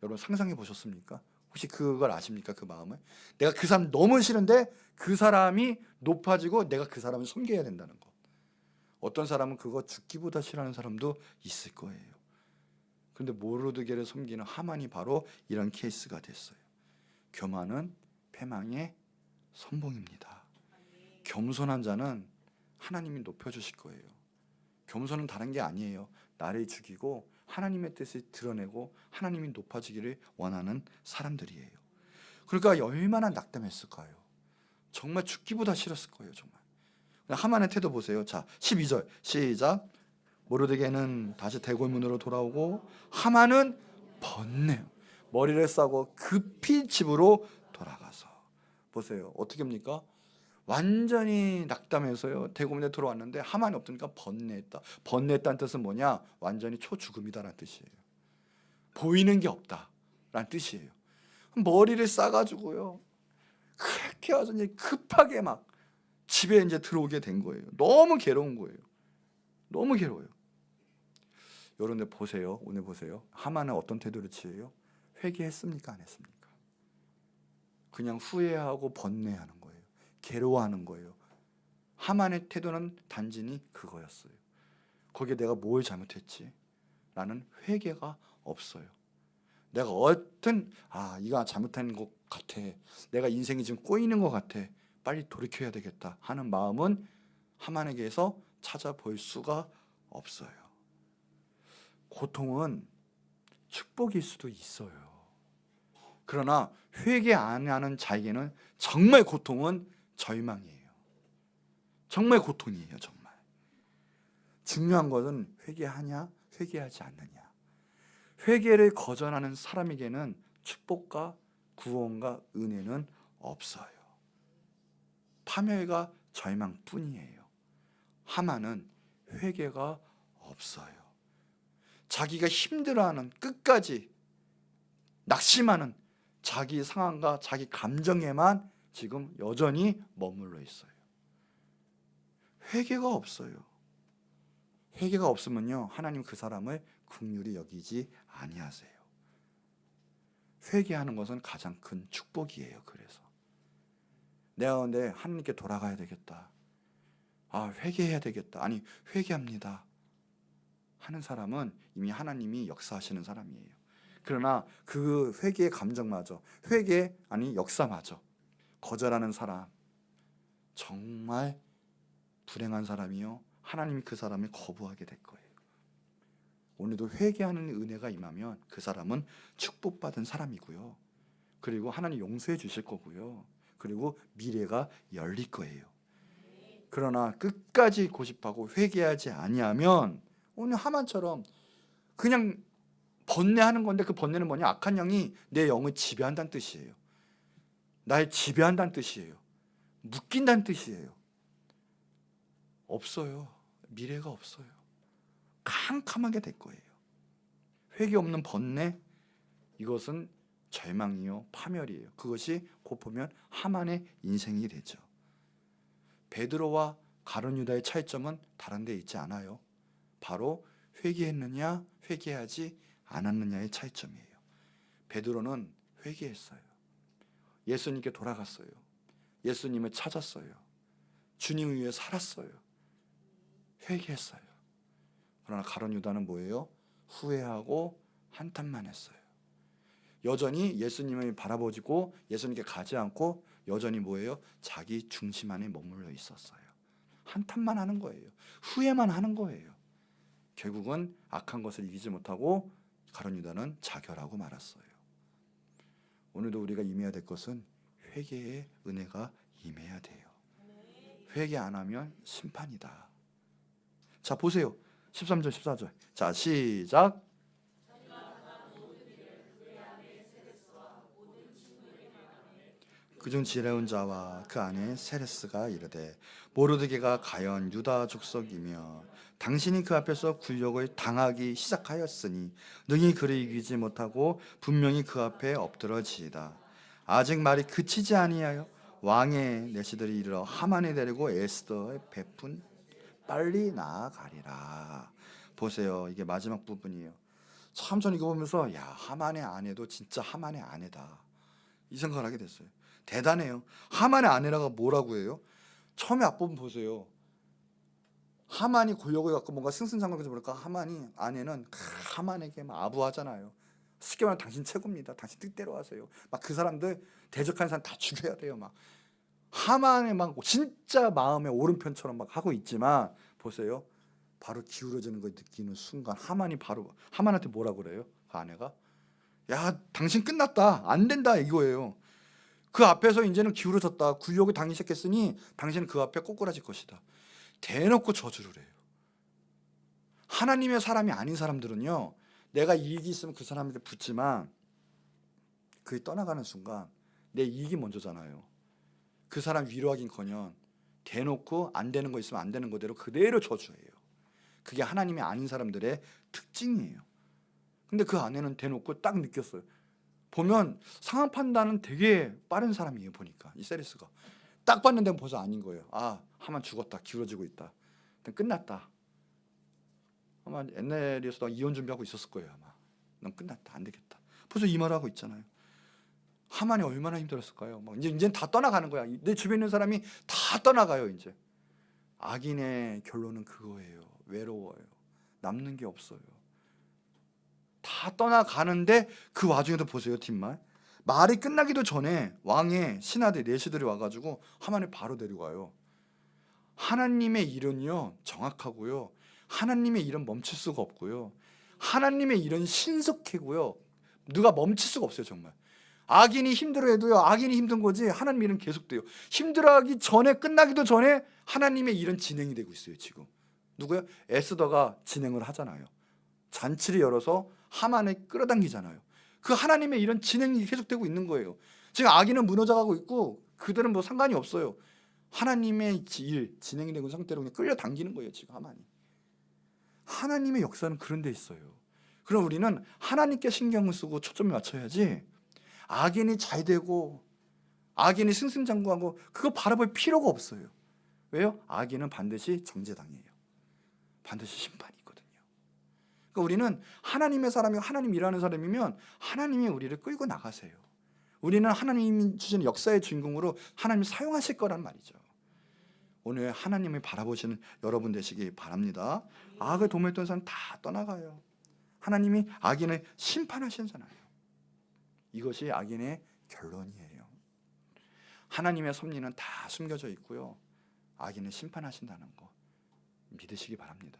여러분 상상해 보셨습니까? 혹시 그걸 아십니까? 그 마음을. 내가 그 사람 너무 싫은데 그 사람이 높아지고 내가 그 사람을 섬겨야 된다는 것. 어떤 사람은 그거 죽기보다 싫어하는 사람도 있을 거예요. 그런데 모르드게를 섬기는 하만이 바로 이런 케이스가 됐어요. 교만은 패망의 선봉입니다. 겸손한 자는 하나님이 높여주실 거예요. 겸손은 다른 게 아니에요. 나를 죽이고 하나님의 뜻을 드러내고 하나님이 높아지기를 원하는 사람들이에요. 그러니까 얼마나 낙담했을까요? 정말 죽기보다 싫었을 거예요. 정말. 하만의 태도 보세요. 자, 12절 시작. 모르드게는 다시 대궐문으로 돌아오고 하만은 번뇌 머리를 싸고 급히 집으로 돌아가서. 보세요. 어떻게 합니까? 완전히 낙담해서요, 대궐문에 들어왔는데 하만이 없으니까 번뇌했다. 번뇌했다는 뜻은 뭐냐? 완전히 초죽음이다라는 뜻이에요. 보이는 게 없다라는 뜻이에요. 머리를 싸가지고요, 그렇게 와서 이제 급하게 막 집에 이제 들어오게 된 거예요. 너무 괴로운 거예요. 너무 괴로워요. 여러분들 보세요. 오늘 보세요. 하만은 어떤 태도를 취해요? 회개했습니까? 안 했습니까? 그냥 후회하고 번뇌하는 거예요. 괴로워하는 거예요. 하만의 태도는 단순히 그거였어요. 거기에 내가 뭘 잘못했지? 라는 회개가 없어요. 내가 이거 잘못한 것 같아. 내가 인생이 지금 꼬이는 것 같아. 빨리 돌이켜야 되겠다 하는 마음은 하만에게서 찾아볼 수가 없어요. 고통은 축복일 수도 있어요. 그러나 회개 안 하는 자에게는 정말 고통은 절망이에요. 정말 고통이에요. 정말. 중요한 것은 회개하냐 회개하지 않느냐. 회개를 거절하는 사람에게는 축복과 구원과 은혜는 없어요. 파멸과 절망뿐이에요. 하만은 회개가 없어요. 자기가 힘들어하는, 끝까지 낙심하는 자기 상황과 자기 감정에만 지금 여전히 머물러 있어요. 회개가 없어요. 회개가 없으면요 하나님 그 사람을 긍휼히 여기지 아니하세요. 회개하는 것은 가장 큰 축복이에요. 그래서 내가 근데 하나님께 돌아가야 되겠다, 회개해야 되겠다, 아니 회개합니다 하는 사람은 이미 하나님이 역사하시는 사람이에요. 그러나 그 회개의 감정마저, 회개 아니 역사마저 거절하는 사람, 정말 불행한 사람이요 하나님이 그 사람을 거부하게 될 거예요. 오늘도 회개하는 은혜가 임하면 그 사람은 축복받은 사람이고요, 그리고 하나님 용서해 주실 거고요, 그리고 미래가 열릴 거예요. 그러나 끝까지 고집하고 회개하지 아니하면 오늘 하만처럼 그냥 번뇌하는 건데, 그 번뇌는 뭐냐? 악한 영이 내 영을 지배한다는 뜻이에요. 날 지배한다는 뜻이에요. 묶인다는 뜻이에요. 없어요. 미래가 없어요. 캄캄하게 될 거예요. 회개 없는 번뇌, 이것은 절망이요 파멸이에요. 그것이 곧 보면 하만의 인생이 되죠. 베드로와 가룟 유다의 차이점은 다른 데 있지 않아요. 바로 회개했느냐 회개하지 않았느냐의 차이점이에요. 베드로는 회개했어요. 예수님께 돌아갔어요. 예수님을 찾았어요. 주님을 위해 살았어요. 회개했어요. 그러나 가룟 유다는 뭐예요? 후회하고 한탄만 했어요. 여전히 예수님을 바라보고 예수님께 가지 않고 여전히 뭐예요? 자기 중심 안에 머물러 있었어요. 한탄만 하는 거예요. 후회만 하는 거예요. 결국은 악한 것을 이기지 못하고 가룟 유다는 자결하고 말았어요. 오늘도 우리가 임해야 될 것은 회개의 은혜가 임해야 돼요. 회개 안 하면 심판이다. 자 보세요. 13절 14절. 자 시작. 그중 지레온 자와 그 안에 세레스가 이르되 모르드게가 가연 유다 족속이며 당신이 그 앞에서 굴욕을 당하기 시작하였으니 능히 그를 이기지 못하고 분명히 그 앞에 엎드러지이다. 아직 말이 그치지 아니하여 왕의 내시들이 이르러 하만에 데리고 에스더의 베푼 빨리 나아가리라. 보세요. 이게 마지막 부분이에요. 참 저는 이거 보면서 야 하만의 아내도 진짜 하만의 아내다 이 생각을 하게 됐어요. 대단해요. 하만의 아내라가 뭐라고 해요? 처음에 앞부분 보세요. 하만이 굴욕을 갖고 뭔가 승승장구해서 보니까 하만이 아내는 하만에게 막 아부하잖아요. 쉽게 말하면 당신 최고입니다. 당신 뜻대로 하세요. 막 그 사람들 대적하는 사람 다 죽여야 돼요. 막 하만의 막 진짜 마음의 오른편처럼 막 하고 있지만 보세요. 바로 기울어지는 걸 느끼는 순간 하만이 바로 하만한테 뭐라고 그래요? 그 아내가 야 당신 끝났다 안 된다 이거예요. 그 앞에서 이제는 기울어졌다. 굴욕을 당하기 시작했으니 당신은 그 앞에 꼬꾸라질 것이다. 대놓고 저주를 해요. 하나님의 사람이 아닌 사람들은요, 내가 이익이 있으면 그 사람한테 붙지만 그게 떠나가는 순간 내 이익이 먼저잖아요. 그 사람 위로하긴커녕 대놓고 안 되는 거 있으면 안 되는 거대로 그대로 저주해요. 그게 하나님이 아닌 사람들의 특징이에요. 근데 그 아내는 대놓고 딱 느꼈어요. 보면 상황 판단은 되게 빠른 사람이에요. 보니까 이 세리스가 딱 봤는데 벌써 아닌 거예요. 하만 죽었다. 기울어지고 있다. 끝났다. 아마 옛날에서 이혼 준비하고 있었을 거예요. 아마 넌 끝났다. 안 되겠다. 벌써 이 말하고 있잖아요. 하만이 얼마나 힘들었을까요? 이제 다 떠나가는 거야. 내 주변에 있는 사람이 다 떠나가요. 이제 악인의 결론은 그거예요. 외로워요. 남는 게 없어요. 다 떠나가는데 그 와중에도 보세요. 뒷말 말이 끝나기도 전에 왕의 신하들 내시들이 와가지고 하만을 바로 데려가요. 하나님의 일은요 정확하고요, 하나님의 일은 멈출 수가 없고요, 하나님의 일은 신속하고요, 누가 멈출 수가 없어요. 정말 악인이 힘들어해도요 악인이 힘든 거지 하나님 일은 계속돼요. 힘들어하기 전에 끝나기도 전에 하나님의 일은 진행이 되고 있어요. 지금 누구요? 에스더가 진행을 하잖아요. 잔치를 열어서 하만을 끌어당기잖아요. 그 하나님의 일은 진행이 계속되고 있는 거예요. 지금 악인은 무너져가고 있고 그들은 뭐 상관이 없어요. 하나님의 일 진행이 되고 있는 상태로 그냥 끌려당기는 거예요. 지금 하만이. 하나님의 역사는 그런 데 있어요. 그럼 우리는 하나님께 신경을 쓰고 초점을 맞춰야지 악인이 잘 되고 악인이 승승장구하고 그거 바라볼 필요가 없어요. 왜요? 악인은 반드시 정죄당해요. 반드시 심판이 있거든요. 그러니까 우리는 하나님의 사람이고 하나님 일하는 사람이면 하나님이 우리를 끌고 나가세요. 우리는 하나님이 주시는 역사의 주인공으로 하나님이 사용하실 거란 말이죠. 오늘 하나님을 바라보시는 여러분 되시기 바랍니다. 악을 도모했던 사람 다 떠나가요. 하나님이 악인을 심판하시잖아요. 이것이 악인의 결론이에요. 하나님의 섭리는 다 숨겨져 있고요. 악인을 심판하신다는 거 믿으시기 바랍니다.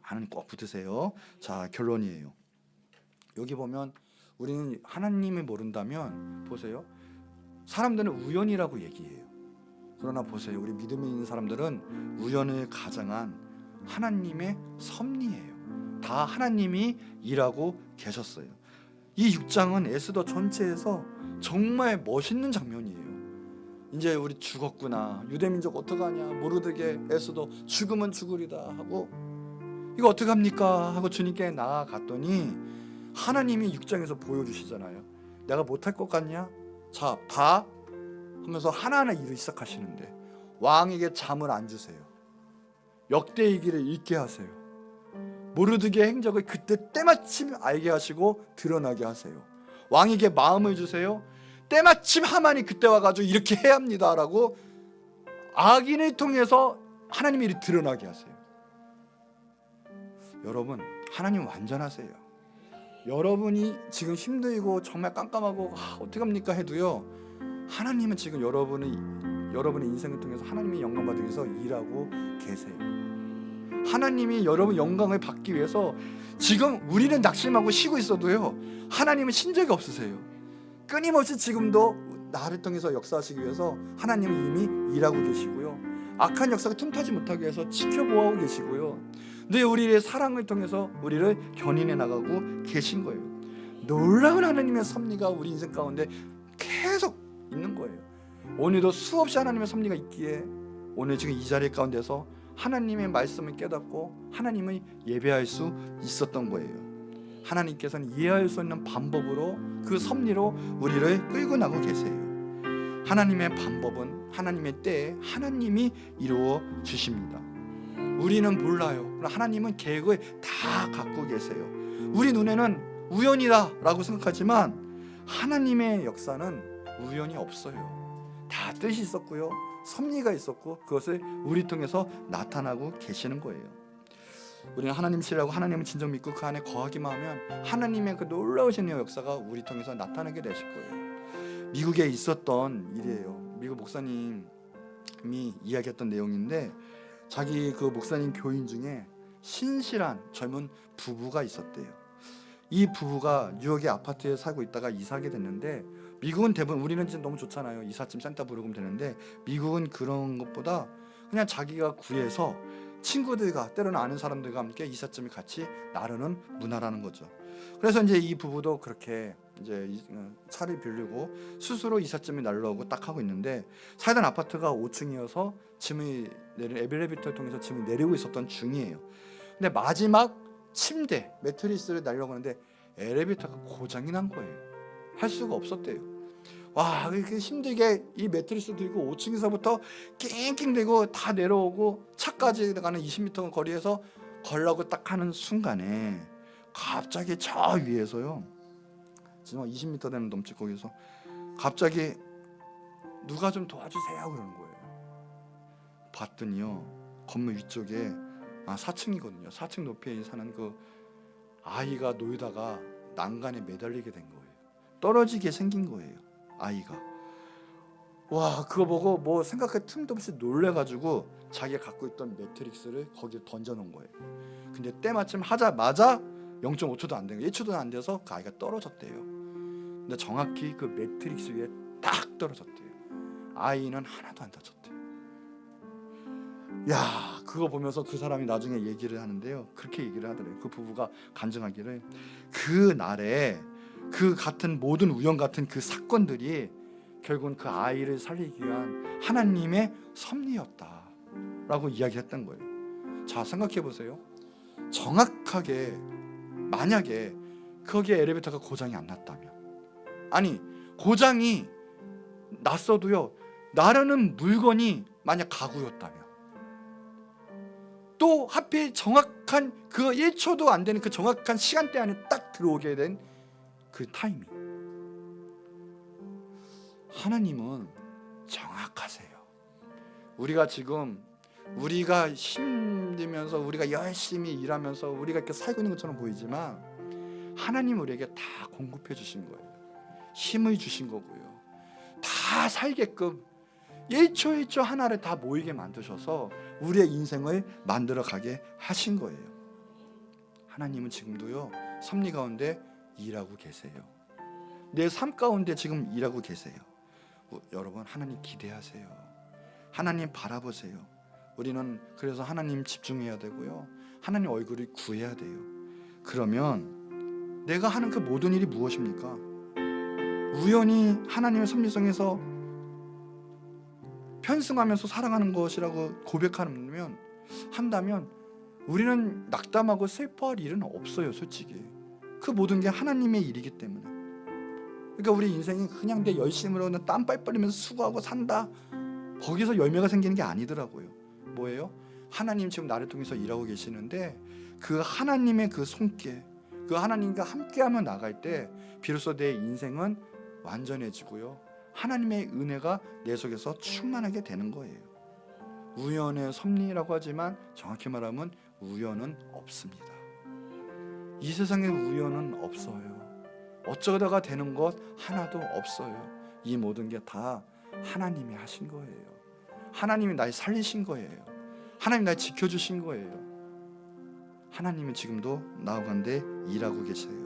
하나님 꼭 붙으세요. 자, 결론이에요. 여기 보면 우리는 하나님을 모른다면 보세요. 사람들은 우연이라고 얘기해요. 그러나 보세요. 우리 믿음이 있는 사람들은 우연을 가장한 하나님의 섭리예요. 다 하나님이 일하고 계셨어요. 이 6장은 에스더 전체에서 정말 멋있는 장면이에요. 이제 우리 죽었구나. 유대민족 어떡하냐. 모르드게 에스더 죽으면 죽으리다 하고 이거 어떡합니까 하고 주님께 나아갔더니 하나님이 6장에서 보여주시잖아요. 내가 못할 것 같냐? 자, 봐 하면서 하나하나 일을 시작하시는데 왕에게 잠을 안 주세요. 역대이기를 읽게 하세요. 모르드게 행적을 그때 때마침 알게 하시고 드러나게 하세요. 왕에게 마음을 주세요. 때마침 하만이 그때 와가지고 이렇게 해야 합니다 라고 악인을 통해서 하나님의 일이 드러나게 하세요. 여러분, 하나님 완전하세요. 여러분이 지금 힘들고 정말 깜깜하고 어떡합니까 해도요, 하나님은 지금 여러분의 인생을 통해서 하나님의 영광 받기 위해서 일하고 계세요. 하나님이 여러분 영광을 받기 위해서 지금 우리는 낙심하고 쉬고 있어도요, 하나님은 쉰 적이 없으세요. 끊임없이 지금도 나를 통해서 역사하시기 위해서 하나님은 이미 일하고 계시고요, 악한 역사가 틈타지 못하게 해서 지켜보고 계시고요, 늘 우리의 사랑을 통해서 우리를 견인해 나가고 계신 거예요. 놀라운 하나님의 섭리가 우리 인생 가운데 계속 있는 거예요. 오늘도 수없이 하나님의 섭리가 있기에 오늘 지금 이 자리 가운데서 하나님의 말씀을 깨닫고 하나님을 예배할 수 있었던 거예요. 하나님께서는 이해할 수 있는 방법으로 그 섭리로 우리를 끌고 나고 계세요. 하나님의 방법은 하나님의 때에 하나님이 이루어 주십니다. 우리는 몰라요. 하나님은 계획을 다 갖고 계세요. 우리 눈에는 우연이다 라고 생각하지만 하나님의 역사는 우연이 없어요. 다 뜻이 있었고요, 섭리가 있었고 그것을 우리 통해서 나타나고 계시는 거예요. 우리는 하나님이시라고 하나님을 진정 믿고 그 안에 거하기만 하면 하나님의 그 놀라우신 역사가 우리 통해서 나타나게 되실 거예요. 미국에 있었던 일이에요. 미국 목사님이 이야기했던 내용인데, 자기 그 목사님 교인 중에 신실한 젊은 부부가 있었대요. 이 부부가 뉴욕의 아파트에 살고 있다가 이사하게 됐는데, 미국은 대부분, 우리는 지금 너무 좋잖아요. 이삿짐 센터 부르면 되는데, 미국은 그런 것보다 그냥 자기가 구해서 친구들과 때로는 아는 사람들과 함께 이삿짐을 같이 나르는 문화라는 거죠. 그래서 이제 이 부부도 그렇게 이제 차를 빌리고 스스로 이삿짐을 나르려고 딱 하고 있는데, 살던 아파트가 5층이어서 짐을 엘리베이터를 통해서 짐을 내리고 있었던 중이에요. 근데 마지막 침대 매트리스를 나르려고 하는데 엘리베이터가 고장이 난 거예요. 할 수가 없었대요. 와, 그렇게 힘들게 이 매트리스 들고 5층에서부터 낑낑대고 다 내려오고 차까지 가는 20m 거리에서 걸려고 딱 하는 순간에 갑자기 저 위에서요, 지금 20m 되는 넘지 거기서 갑자기 누가 좀 도와주세요 그러는 거예요. 봤더니요, 건물 위쪽에 4층이거든요. 4층 높이에 사는 그 아이가 놀다가 난간에 매달리게 된 거예요. 떨어지게 생긴 거예요, 아이가. 와, 그거 보고 뭐 생각할 틈도 없이 놀래가지고 자기가 갖고 있던 매트릭스를 거기에 던져놓은 거예요. 근데 때마침 하자마자 0.5초도 안 된 거예요. 1초도 안 돼서 그 아이가 떨어졌대요. 근데 정확히 그 매트릭스 위에 딱 떨어졌대요. 아이는 하나도 안 다쳤대요. 야, 그거 보면서 그 사람이 나중에 얘기를 하는데요, 그렇게 얘기를 하더래요. 그 부부가 간증하기를, 그 날에 그 같은 모든 우연 같은 그 사건들이 결국은 그 아이를 살리기 위한 하나님의 섭리였다라고 이야기했던 거예요. 자, 생각해 보세요. 정확하게 만약에 거기에 엘리베이터가 고장이 안 났다면, 아니 고장이 났어도요, 나르는 물건이 만약 가구였다면, 또 하필 정확한 그 1초도 안 되는 그 정확한 시간대 안에 딱 들어오게 된 그 타이밍. 하나님은 정확하세요. 우리가 지금 우리가 힘들면서 우리가 열심히 일하면서 우리가 이렇게 살고 있는 것처럼 보이지만 하나님 우리에게 다 공급해 주신 거예요. 힘을 주신 거고요. 다 살게끔 1초 1초 하나를 다 모이게 만드셔서 우리의 인생을 만들어가게 하신 거예요. 하나님은 지금도요 섭리 가운데 일하고 계세요. 내 삶 가운데 지금 일하고 계세요. 여러분 하나님 기대하세요. 하나님 바라보세요. 우리는 그래서 하나님 집중해야 되고요. 하나님 얼굴을 구해야 돼요. 그러면 내가 하는 그 모든 일이 무엇입니까? 우연히 하나님의 섭리성에서 편승하면서 살아가는 것이라고 한다면 우리는 낙담하고 슬퍼할 일은 없어요. 솔직히 그 모든 게 하나님의 일이기 때문에. 그러니까 우리 인생이 그냥 내 열심으로 땀 빨빨 흘리면서 수고하고 산다, 거기서 열매가 생기는 게 아니더라고요. 뭐예요? 하나님 지금 나를 통해서 일하고 계시는데 그 하나님의 그 손길, 그 하나님과 함께하며 나갈 때 비로소 내 인생은 완전해지고요, 하나님의 은혜가 내 속에서 충만하게 되는 거예요. 우연의 섭리라고 하지만 정확히 말하면 우연은 없습니다. 이 세상에 우연은 없어요. 어쩌다가 되는 것 하나도 없어요. 이 모든 게 다 하나님이 하신 거예요. 하나님이 날 살리신 거예요. 하나님이 날 지켜주신 거예요. 하나님은 지금도 나와 가운데 일하고 계세요.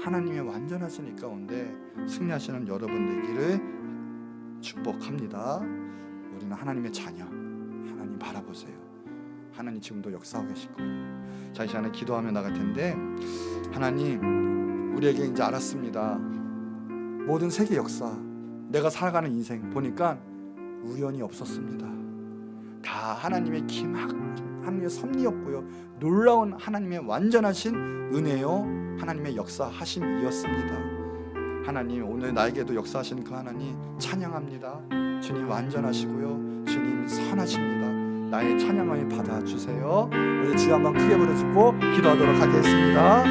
하나님의 완전하신 일 가운데 승리하시는 여러분 되기를 축복합니다. 우리는 하나님의 자녀, 하나님 바라보세요. 하나님 지금도 역사하고 계실 거예요. 자, 이 시간에 기도하며 나갈 텐데, 하나님 우리에게 이제 알았습니다. 모든 세계 역사, 내가 살아가는 인생 보니까 우연이 없었습니다. 다 하나님의 기막, 하나님의 섭리였고요, 놀라운 하나님의 완전하신 은혜요, 하나님의 역사하심이었습니다. 하나님 오늘 나에게도 역사하신 그 하나님 찬양합니다. 주님 완전하시고요, 주님 선하십니다. 나의 찬양을 받아주세요. 우리 주여 한번 크게 부르짖고 기도하도록 하겠습니다.